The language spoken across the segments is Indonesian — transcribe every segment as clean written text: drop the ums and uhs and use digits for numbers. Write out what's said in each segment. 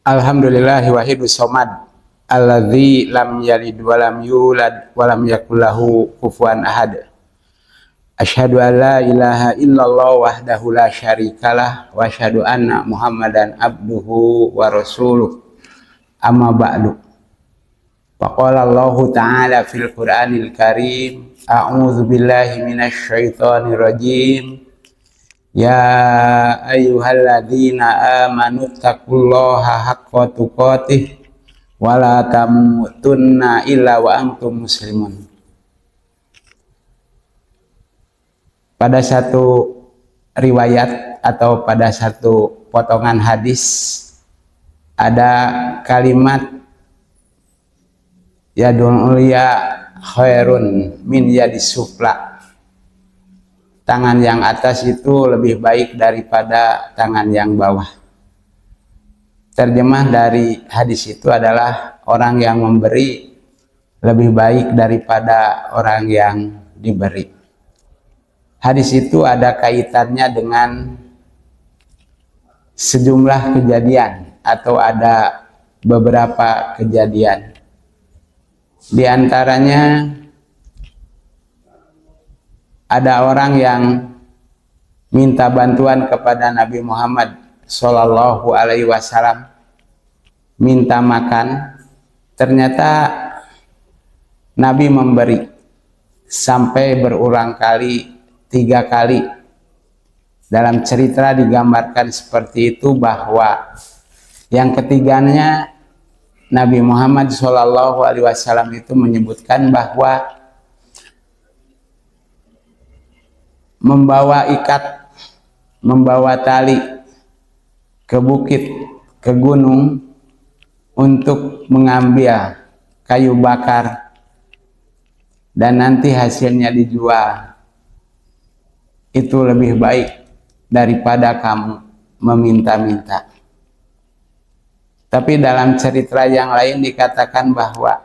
Alhamdulillahi wahidus somad alladzi lam yalid wa lam yulad wa lam yakul lahu kufuwan ahad. Asyhadu an la ilaha illallah wahdahu la syarikalah wa asyhadu anna Muhammadan abduhu wa rasuluh. Amma ba'du. Faqala Allah ta'ala fil Qur'anil Karim, a'udzu billahi minasy syaithanir rajim. Ya ayyuhalladzina amanu taqullaha haqqa tuqatih wa la tamutunna illa wa antum muslimun. Pada satu riwayat atau pada satu potongan hadis ada kalimat yadul ulya khairun min yadis sufla. Tangan yang atas itu lebih baik daripada tangan yang bawah. Terjemah dari hadis itu adalah orang yang memberi lebih baik daripada orang yang diberi. Hadis itu ada kaitannya dengan sejumlah kejadian atau ada beberapa kejadian. Di antaranya ada orang yang minta bantuan kepada Nabi Muhammad Shallallahu Alaihi Wasallam, minta makan. Ternyata Nabi memberi sampai berulang kali, 3 kali. Dalam cerita digambarkan seperti itu, bahwa yang ketiganya Nabi Muhammad Shallallahu Alaihi Wasallam itu menyebutkan bahwa membawa ikat, membawa tali ke bukit, ke gunung untuk mengambil kayu bakar dan nanti hasilnya dijual, itu lebih baik daripada kamu meminta-minta. Tapi dalam cerita yang lain dikatakan bahwa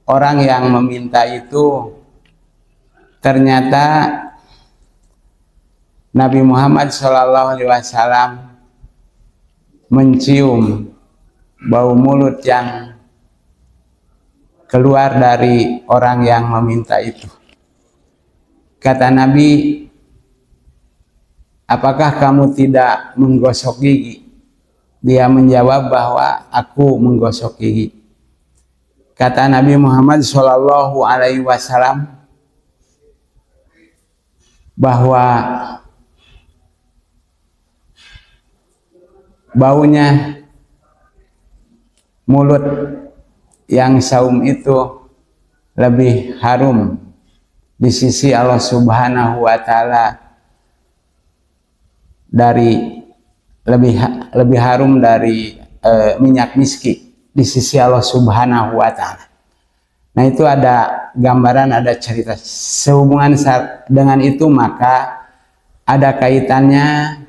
orang yang meminta itu ternyata Nabi Muhammad SAW mencium bau mulut yang keluar dari orang yang meminta itu. Kata Nabi, apakah kamu tidak menggosok gigi? Dia menjawab bahwa aku menggosok gigi. Kata Nabi Muhammad SAW bahwa baunya mulut yang saum itu lebih harum di sisi Allah Subhanahu wa Ta'ala, dari lebih harum dari minyak miski di sisi Allah Subhanahu wa Ta'ala. Nah, itu ada gambaran, ada cerita. Sehubungan dengan itu maka ada kaitannya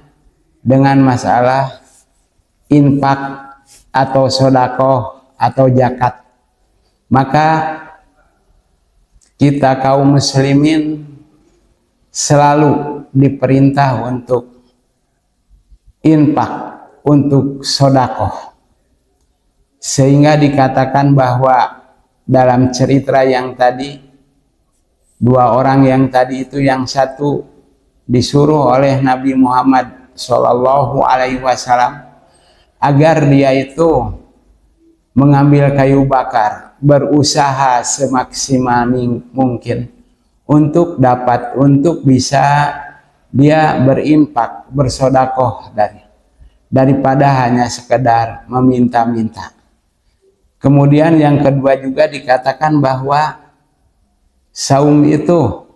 dengan masalah infak atau sodakoh atau zakat. Maka kita kaum muslimin selalu diperintah untuk infak, untuk sodakoh. Sehingga dikatakan bahwa dalam cerita yang tadi, 2 orang yang tadi itu, yang satu disuruh oleh Nabi Muhammad Shallallahu Alaihi Wasallam agar dia itu mengambil kayu bakar, berusaha semaksimal mungkin untuk bisa dia berimpak, bersodakoh daripada hanya sekedar meminta-minta. Kemudian yang kedua juga dikatakan bahwa saum itu,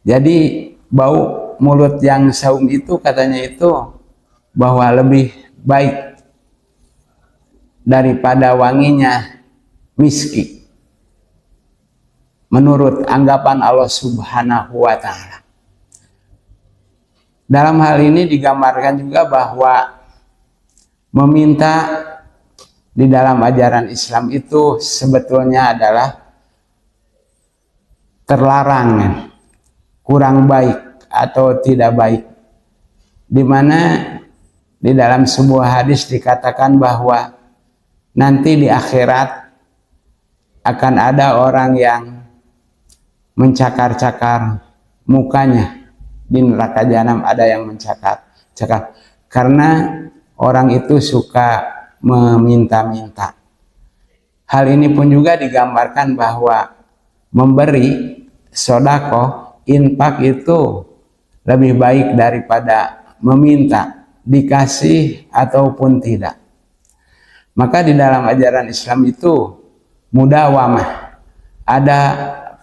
jadi bau mulut yang saum itu katanya itu bahwa lebih baik daripada wanginya miski menurut anggapan Allah Subhanahu wa Ta'ala. Dalam hal ini digambarkan juga bahwa meminta di dalam ajaran Islam itu sebetulnya adalah terlarang, kurang baik atau tidak baik, di mana Di dalam sebuah hadis dikatakan bahwa nanti di akhirat akan ada orang yang mencakar-cakar mukanya di neraka jahanam, ada yang mencakar karena orang itu suka meminta-minta. Hal ini pun juga digambarkan bahwa memberi sedekah, infak itu lebih baik daripada meminta, dikasih ataupun tidak. Maka di dalam ajaran Islam itu mudawamah, ada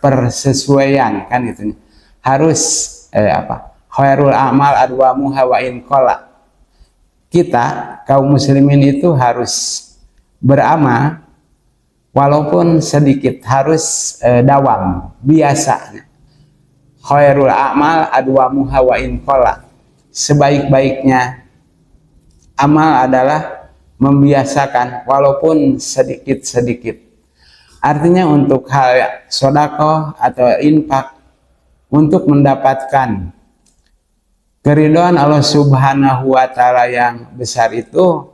persesuaian, kan itu. Harus khairul a'mal adwamuha wa in qalla. Kita kaum muslimin itu harus beramal walaupun sedikit, harus dawam, biasa. Khairul a'mal adwamuha wa in qalla. Sebaik-baiknya amal adalah membiasakan walaupun sedikit-sedikit. Artinya untuk hal sedekah atau infak, untuk mendapatkan keridhaan Allah Subhanahu wa Ta'ala yang besar itu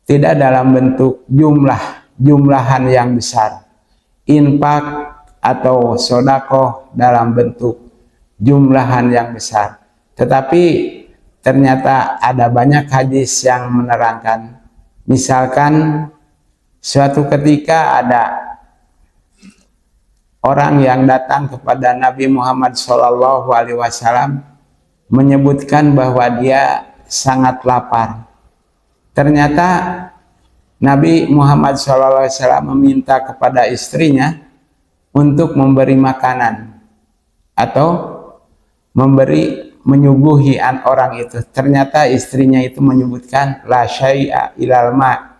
tidak dalam bentuk jumlahan yang besar. Infak atau sedekah dalam bentuk jumlahan yang besar. Tetapi ternyata ada banyak hadis yang menerangkan. Misalkan suatu ketika ada orang yang datang kepada Nabi Muhammad SAW menyebutkan bahwa dia sangat lapar. Ternyata Nabi Muhammad SAW meminta kepada istrinya untuk memberi makanan atau menyuguhi orang itu. Ternyata istrinya itu menyebutkan la syai'a ilal ma',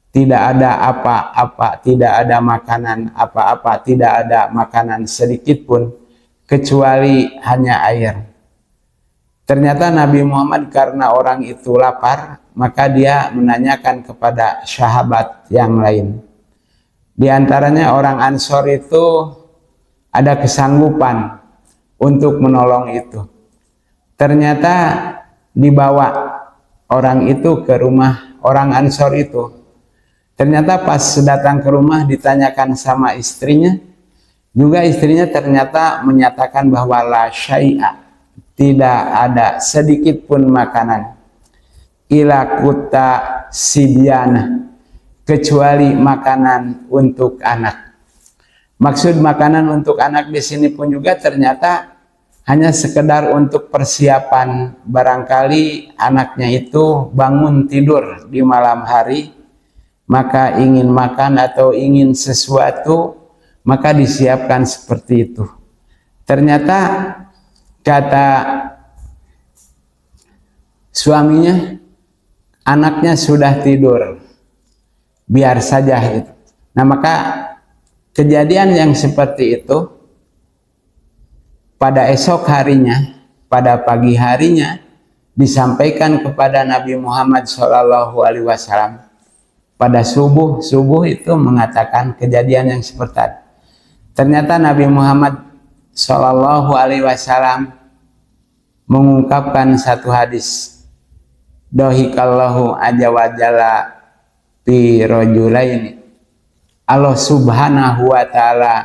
tidak ada apa-apa, tidak ada makanan apa-apa, tidak ada makanan sedikit pun kecuali hanya air. Ternyata Nabi Muhammad karena orang itu lapar, maka dia menanyakan kepada sahabat yang lain. Di antaranya orang Ansor itu ada kesanggupan untuk menolong itu. Ternyata dibawa orang itu ke rumah orang Ansor itu. Ternyata pas datang ke rumah ditanyakan sama istrinya, juga istrinya ternyata menyatakan bahwa la syai'a, tidak ada sedikit pun makanan, ila kuta sibyana, kecuali makanan untuk anak. Maksud makanan untuk anak di sini pun juga ternyata hanya sekedar untuk persiapan, barangkali anaknya itu bangun tidur di malam hari, maka ingin makan atau ingin sesuatu, maka disiapkan seperti itu. Ternyata kata suaminya, anaknya sudah tidur, biar saja itu. Nah, maka kejadian yang seperti itu pada esok harinya, pada pagi harinya disampaikan kepada Nabi Muhammad SAW. Pada subuh itu mengatakan kejadian yang seperti tadi. Ternyata Nabi Muhammad SAW mengungkapkan satu hadis. Dohikallahu azza wa jalla fi rajulaini. Allah Subhanahu wa Ta'ala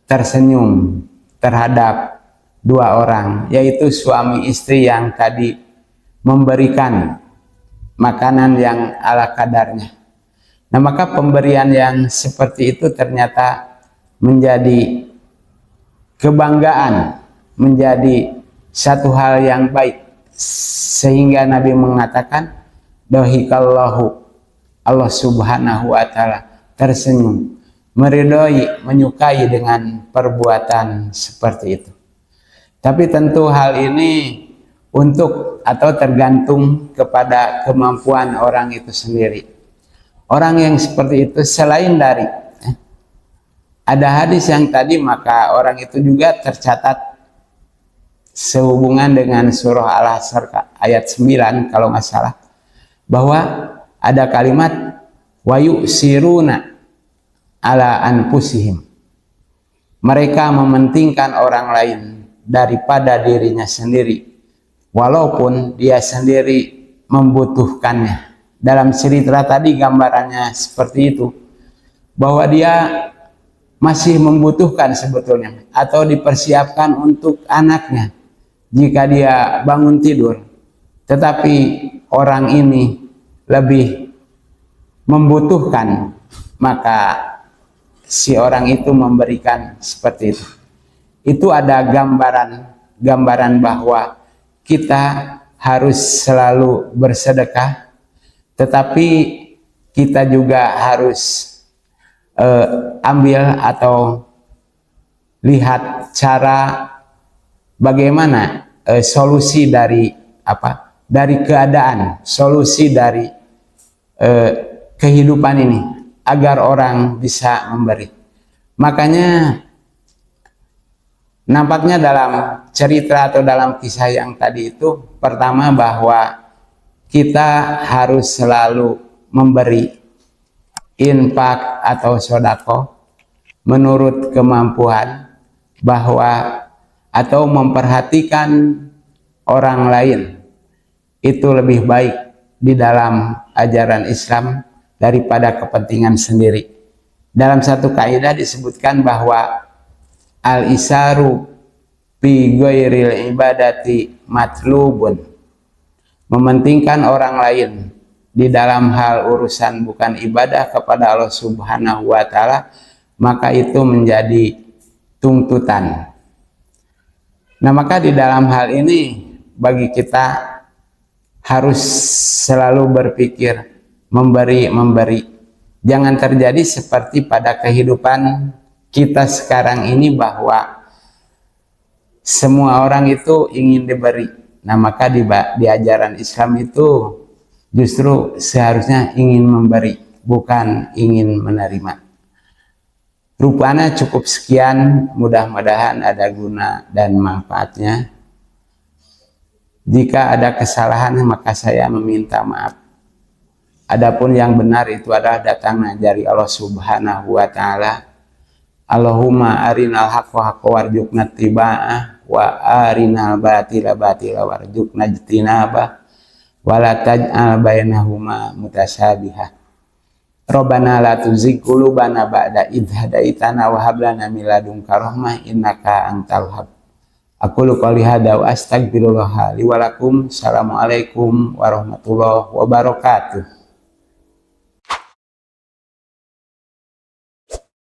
tersenyum terhadap dua orang, yaitu suami istri yang tadi memberikan makanan yang ala kadarnya. Nah, maka pemberian yang seperti itu ternyata menjadi kebanggaan, menjadi satu hal yang baik, sehingga Nabi mengatakan dohikallahu, Allah Subhanahu wa Ta'ala tersenyum, meridhoi, menyukai dengan perbuatan seperti itu. Tapi tentu hal ini untuk atau tergantung kepada kemampuan orang itu sendiri. Orang yang seperti itu selain dari ada hadis yang tadi, maka orang itu juga tercatat sehubungan dengan surah Al-Hasr ayat 9 kalau nggak salah, bahwa ada kalimat wa yu'siruna ala anfusihim, mereka mementingkan orang lain daripada dirinya sendiri, walaupun dia sendiri membutuhkannya. Dalam cerita tadi gambarannya seperti itu, bahwa dia masih membutuhkan sebetulnya, atau dipersiapkan untuk anaknya jika dia bangun tidur. Tetapi orang ini lebih membutuhkan, maka si orang itu memberikan seperti itu. Itu ada gambaran bahwa kita harus selalu bersedekah, tetapi kita juga harus ambil atau lihat cara bagaimana solusi dari keadaan, solusi dari kehidupan ini agar orang bisa memberi. Makanya nampaknya dalam cerita atau dalam kisah yang tadi itu, pertama bahwa kita harus selalu memberi infak atau sodako menurut kemampuan, bahwa atau memperhatikan orang lain itu lebih baik di dalam ajaran Islam daripada kepentingan sendiri. Dalam satu kaidah disebutkan bahwa al-isaru fi ghairil ibadati matlubun, mementingkan orang lain di dalam hal urusan bukan ibadah kepada Allah Subhanahu wa Ta'ala, maka itu menjadi tuntutan. Nah, maka di dalam hal ini bagi kita harus selalu berpikir memberi. Jangan terjadi seperti pada kehidupan kita sekarang ini, bahwa semua orang itu ingin diberi. Nah, maka di ajaran Islam itu justru seharusnya ingin memberi, bukan ingin menerima. Rupanya cukup sekian, mudah-mudahan ada guna dan manfaatnya. Jika ada kesalahan, maka saya meminta maaf. Adapun yang benar itu adalah datangnya dari Allah Subhanahu wa Ta'ala. Allahumma arinal haqqa haqqa warzuqna ittiba'ah, wa arinal batila batila warzuqna ijtinabah, wala taj'al bainahuma mutasyabiha. Rabbana la tuzigh qulubana ba'da idh hadaitana wa hab lana min ladunka rahmah innaka antal wahhab. Aqulu qouli hadza wa astaghfirullah li wa lakum. Assalamualaikum warahmatullahi wabarakatuh.